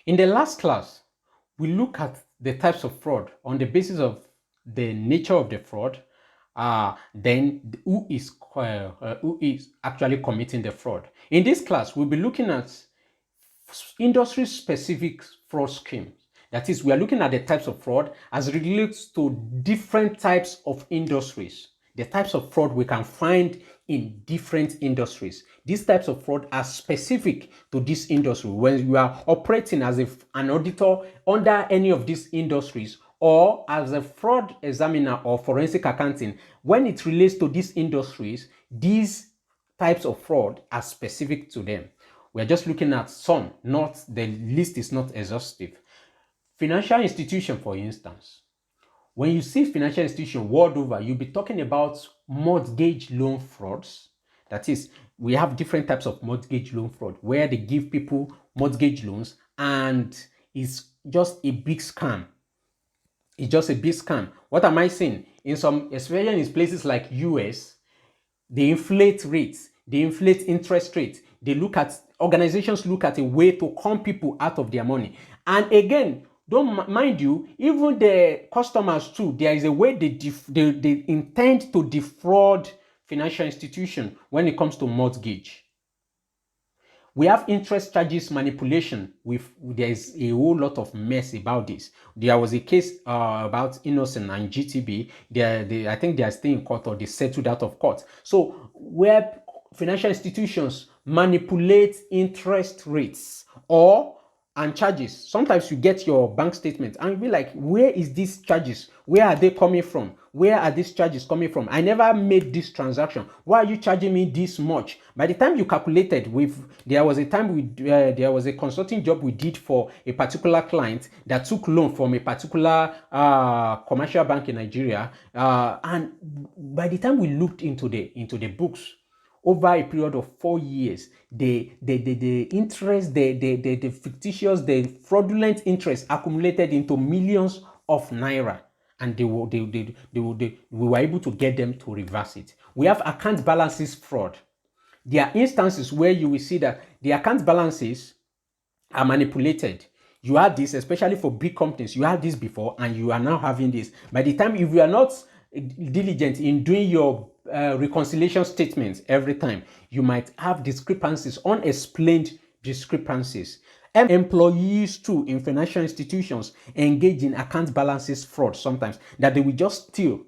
In the last class, we look at the types of fraud on the basis of the nature of the fraud, then who is actually committing the fraud. In this class, we'll be looking at industry-specific fraud schemes. That is, we are looking at the types of fraud as it relates to different types of industries. The types of fraud we can find in different industries. These types of fraud are specific to this industry. When you are operating as an auditor under any of these industries, or as a fraud examiner or forensic accounting, when it relates to these industries, these types of fraud are specific to them. We are just looking at some, not the list is not exhaustive. Financial institution, for instance. When you see financial institution world over, you'll be talking about mortgage loan frauds. That is, we have different types of mortgage loan fraud where they give people mortgage loans and it's just a big scam. It's just a big scam. What am I saying? In some, especially in places like US, they inflate rates, they inflate interest rates. Organizations look at a way to con people out of their money. And again, don't mind you, even the customers too, there is a way they intend to defraud financial institution when it comes to mortgage. We have interest charges manipulation. There is a whole lot of mess about this. There was a case about Innocent and GTB. I think they are still in court or they settled out of court. So where financial institutions manipulate interest rates and charges. Sometimes you get your bank statement and you'll be like, where is these charges? Where are they coming from? Where are these charges coming from? I never made this transaction. Why are you charging me this much? By the time you calculated, there was a consulting job we did for a particular client that took loan from a particular commercial bank in Nigeria. And by the time we looked into the books, over a period of 4 years, the interest, the fictitious, the fraudulent interest accumulated into millions of naira, and we were able to get them to reverse it. We have account balances fraud. There are instances where you will see that the account balances are manipulated. You had this, especially for big companies. You had this before, and you are now having this. By the time, if you are not diligent in doing your reconciliation statements every time, you might have discrepancies, unexplained discrepancies. Employees too in financial institutions engage in account balances fraud sometimes, that they will just steal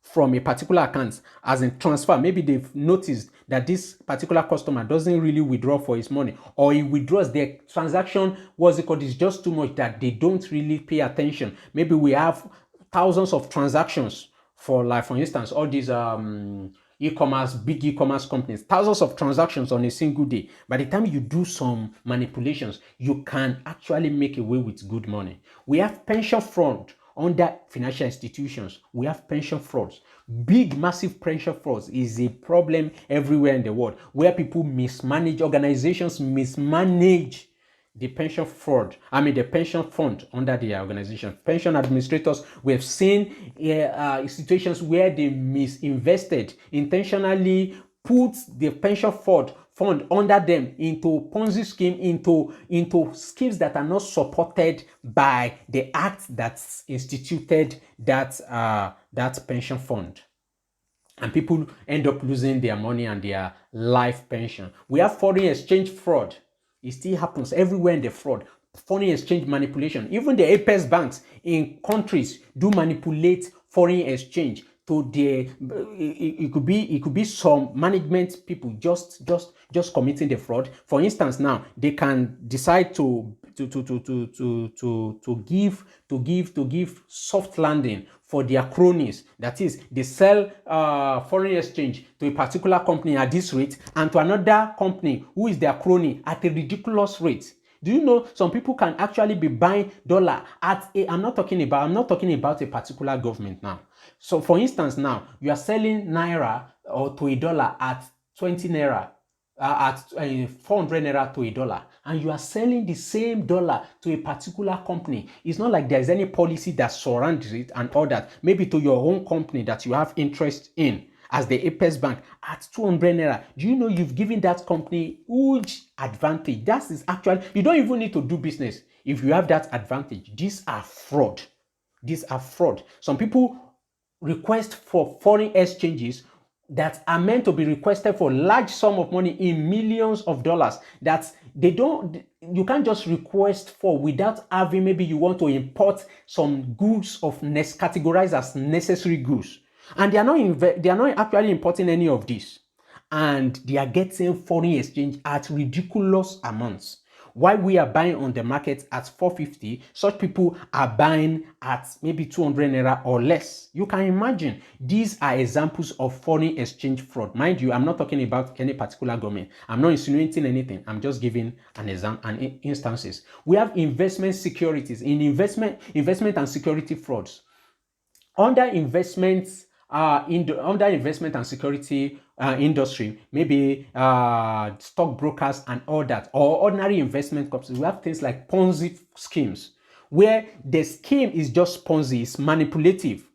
from a particular account as in transfer. Maybe they've noticed that this particular customer doesn't really withdraw for his money, or he withdraws, the transaction, is just too much that they don't really pay attention. Maybe we have thousands of transactions for instance, all these big e-commerce companies, thousands of transactions on a single day. By the time you do some manipulations, you can actually make away with good money. We have pension fraud under financial institutions. We have pension frauds. Big, massive pension frauds is a problem everywhere in the world, where people organizations mismanage the pension fund under the organization. Pension administrators, we have seen situations where they misinvested, intentionally put the pension fund under them into Ponzi scheme, into schemes that are not supported by the act that's instituted that pension fund. And people end up losing their money and their life pension. We have foreign exchange fraud. It still happens everywhere in the fraud. Foreign exchange manipulation. Even the apex banks in countries do manipulate foreign exchange to it could be some management people just committing the fraud. For instance, now they can decide to give soft landing for their cronies. That is, they sell foreign exchange to a particular company at this rate, and to another company who is their crony at a ridiculous rate. Do you know some people can actually be buying dollar at I'm not talking about a particular government now. So for instance, now you are selling naira or to a dollar at 20 naira, at 400 naira to a dollar, and you are selling the same dollar to a particular company. It's not like there's any policy that surrounds it and all that. Maybe to your own company that you have interest in, as the Apex Bank at 200 naira. Do you know you've given that company huge advantage? That is actually, you don't even need to do business. if you have that advantage, these are fraud. These are fraud. Some people request for foreign exchanges that are meant to be requested for large sum of money in millions of dollars that you can't just request for without having, maybe you want to import some goods categorized as necessary goods, and they are not actually importing any of this, and they are getting foreign exchange at ridiculous amounts. While we are buying on the market at 450, such people are buying at maybe 200 naira or less. You can imagine. These are examples of foreign exchange fraud. Mind you, I'm not talking about any particular government. I'm not insinuating anything. I'm just giving an example and instances. We have investment securities. In investment and security frauds. Under investments under investment and security industry, maybe stockbrokers and all that, or ordinary investment companies, we have things like Ponzi schemes, where the scheme is just Ponzi, it's manipulative.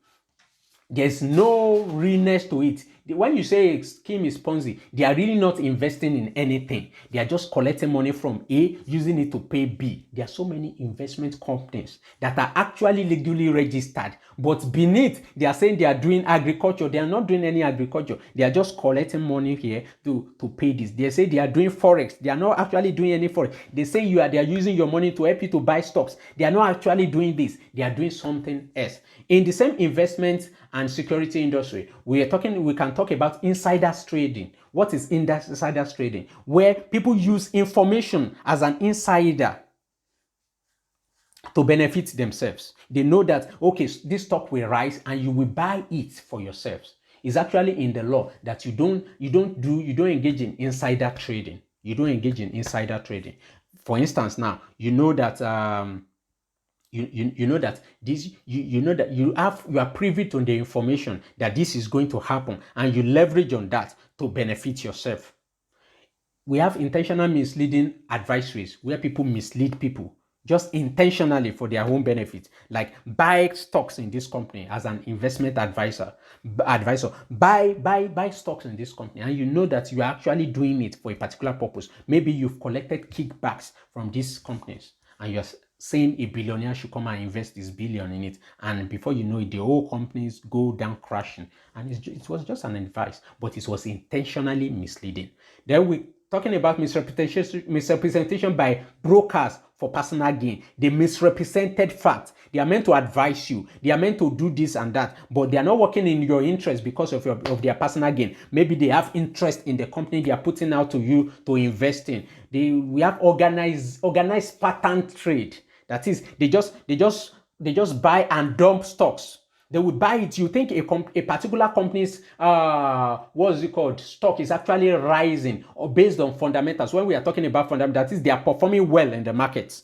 There's no realness to it. When you say a scheme is Ponzi, they are really not investing in anything. They are just collecting money from A, using it to pay B. There are so many investment companies that are actually legally registered, but beneath, they are saying they are doing agriculture. They are not doing any agriculture. They are just collecting money here to pay this. They say they are doing forex. They are not actually doing any forex. They say they are using your money to help you to buy stocks. They are not actually doing this. They are doing something else. In the same investment and security industry, we can talk about insiders trading. What is insiders trading? Where people use information as an insider to benefit themselves. They know that, okay, this stock will rise and you will buy it for yourselves. It's actually in the law that you don't engage in insider trading. You don't engage in insider trading. For instance, now you know that you know that this you know that you are privy to the information that this is going to happen, and you leverage on that to benefit yourself. We have intentional misleading advisories where people mislead people just intentionally for their own benefit, like buy stocks in this company as an investment advisor. Buy stocks in this company, and you know that you are actually doing it for a particular purpose. Maybe you've collected kickbacks from these companies, and you're saying a billionaire should come and invest this billion in it, and before you know it, the whole companies go down crashing. And it was just an advice, but it was intentionally misleading. Then we talking about misrepresentation by brokers for personal gain. They misrepresented facts. They are meant to advise you. They are meant to do this and that, but they are not working in your interest because of their personal gain. Maybe they have interest in the company they are putting out to you to invest in. We have organized pattern trade. That is, they just buy and dump stocks. They would buy it. You think a particular company's stock is actually rising or based on fundamentals. When we are talking about fundamentals, that is, they are performing well in the markets.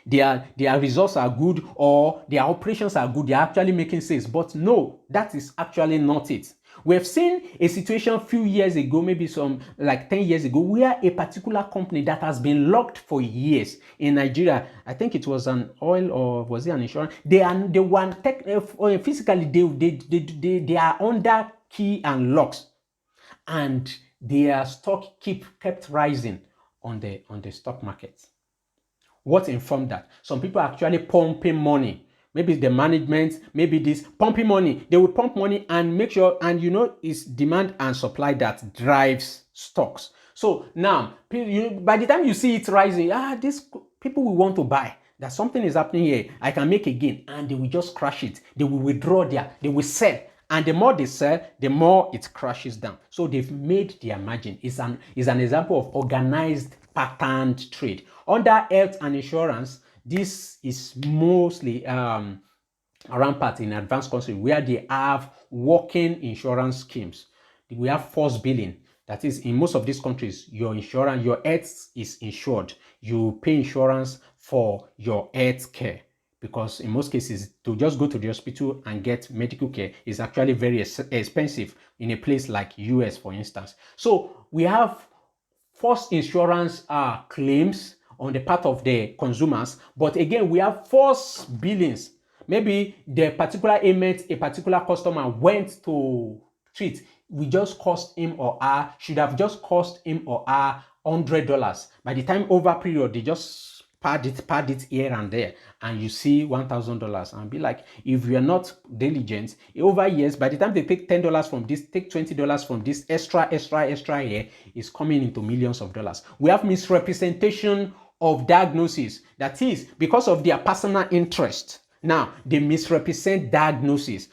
Their results are good, or their operations are good. They are actually making sales. But no, that is actually not it. We have seen a situation a few years ago, maybe some like 10 years ago, where a particular company that has been locked for years in Nigeria, I think it was an oil or was it an insurance? They were physically they are under key and locks, and their stock kept rising on the stock market. What informed that? Some people are actually pumping money. Maybe the management, maybe this pumping money. They will pump money and make sure, and it's demand and supply that drives stocks. So now, by the time you see it rising, these people will want to buy. That something is happening here. I can make a gain, and they will just crash it. They will withdraw they will sell. And the more they sell, the more it crashes down. So they've made their margin. It's an example of organized patterned trade. Under health and insurance, this is mostly around part in advanced countries where they have working insurance schemes. We have force billing. That is, in most of these countries, your health is insured. You pay insurance for your health care, because in most cases, to just go to the hospital and get medical care is actually very expensive in a place like US, for instance. So we have false insurance claims on the part of the consumers, but again, we have false billings. Maybe the particular ailment a particular customer went to treat should have just cost him or her $100. By the time over period, they just pad it here and there, and you see $1,000 and be like, if you are not diligent over years, by the time they take $10 from this, take $20 from this, extra here is coming into millions of dollars. We have misrepresentation of diagnosis. That is because of their personal interest. Now they misrepresent diagnosis.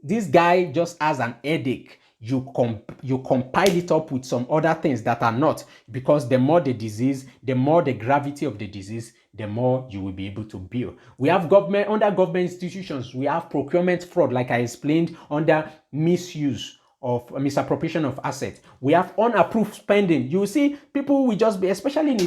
This guy just has an headache. You compile it up with some other things that are not, because the more the disease, the more the gravity of the disease, the more you will be able to bill. We have government, under government institutions, we have procurement fraud, like I explained, under misuse of misappropriation of assets. We have unapproved spending. You see, people will just be, especially in a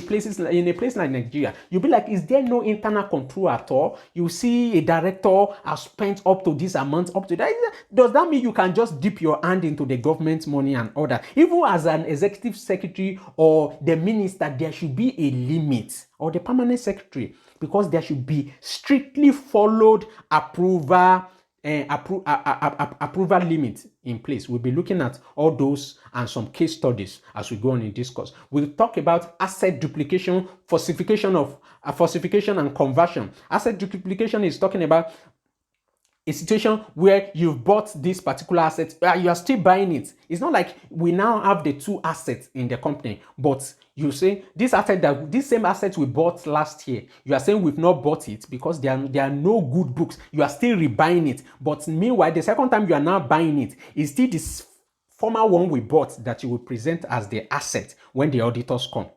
place like Nigeria, you'll be like, is there no internal control at all? You see a director has spent up to this amount, up to that. Does that mean you can just dip your hand into the government's money and order? Even as an executive secretary or the minister, there should be a limit, or the permanent secretary, because there should be strictly followed approval limit in place. We'll be looking at all those and some case studies as we go on in this course. We'll talk about asset duplication, falsification and conversion. Asset duplication is talking about a situation where you've bought this particular asset, you are still buying it. It's not like we now have the two assets in the company, but you say this same asset we bought last year, you are saying we've not bought it because there are no good books. You are still rebuying it, but meanwhile, the second time you are now buying it is still this former one we bought that you will present as the asset when the auditors come.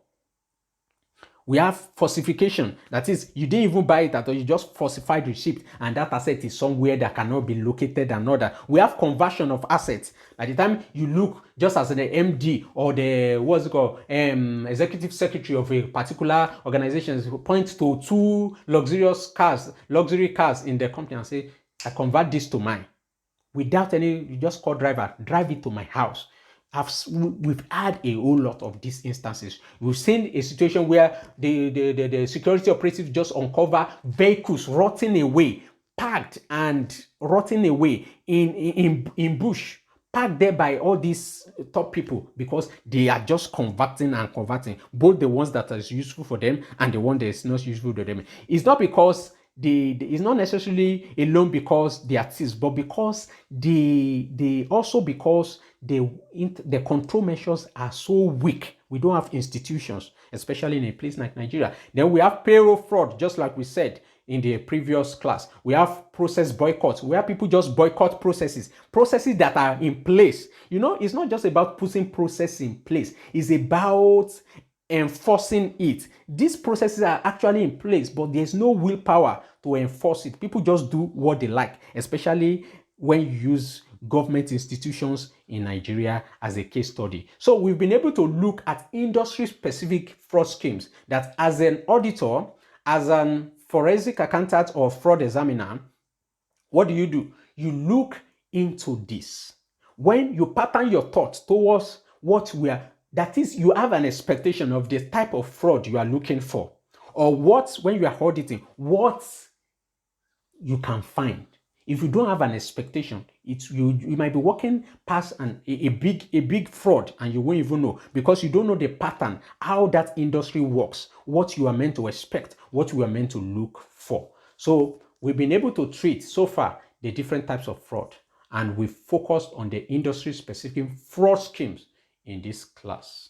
We have falsification. That is, you didn't even buy it at all, you just falsified receipt, and that asset is somewhere that cannot be located and all that. We have conversion of assets. By the time you look, just as the MD or the executive secretary of a particular organization points to two luxury cars in the company and say, I convert this to mine. Without you just call driver, drive it to my house. We've had a whole lot of these instances. We've seen a situation where the security operatives just uncover vehicles rotting away, parked and rotting away in bush, parked there by all these top people, because they are just converting, both the ones that are useful for them and the one that is not useful to them. It's not because it's not necessarily alone because they are thieves, but because because the control measures are so weak. We don't have institutions, especially in a place like Nigeria. Then we have payroll fraud, just like we said in the previous class. We have process boycotts, where people just boycott processes that are in place. You know, it's not just about putting process in place. It's about enforcing it. These processes are actually in place, but there's no willpower to enforce it. People just do what they like, especially when you use government institutions in Nigeria as a case study. So we've been able to look at industry-specific fraud schemes that, as an auditor, as an forensic accountant or fraud examiner, what do? You look into this. When you pattern your thoughts towards that is, you have an expectation of the type of fraud you are looking for, or when you are auditing, what you can find. If you don't have an expectation, you might be walking past a big fraud and you won't even know, because you don't know the pattern, how that industry works, what you are meant to expect, what you are meant to look for. So we've been able to treat so far the different types of fraud, and we've focused on the industry-specific fraud schemes in this class.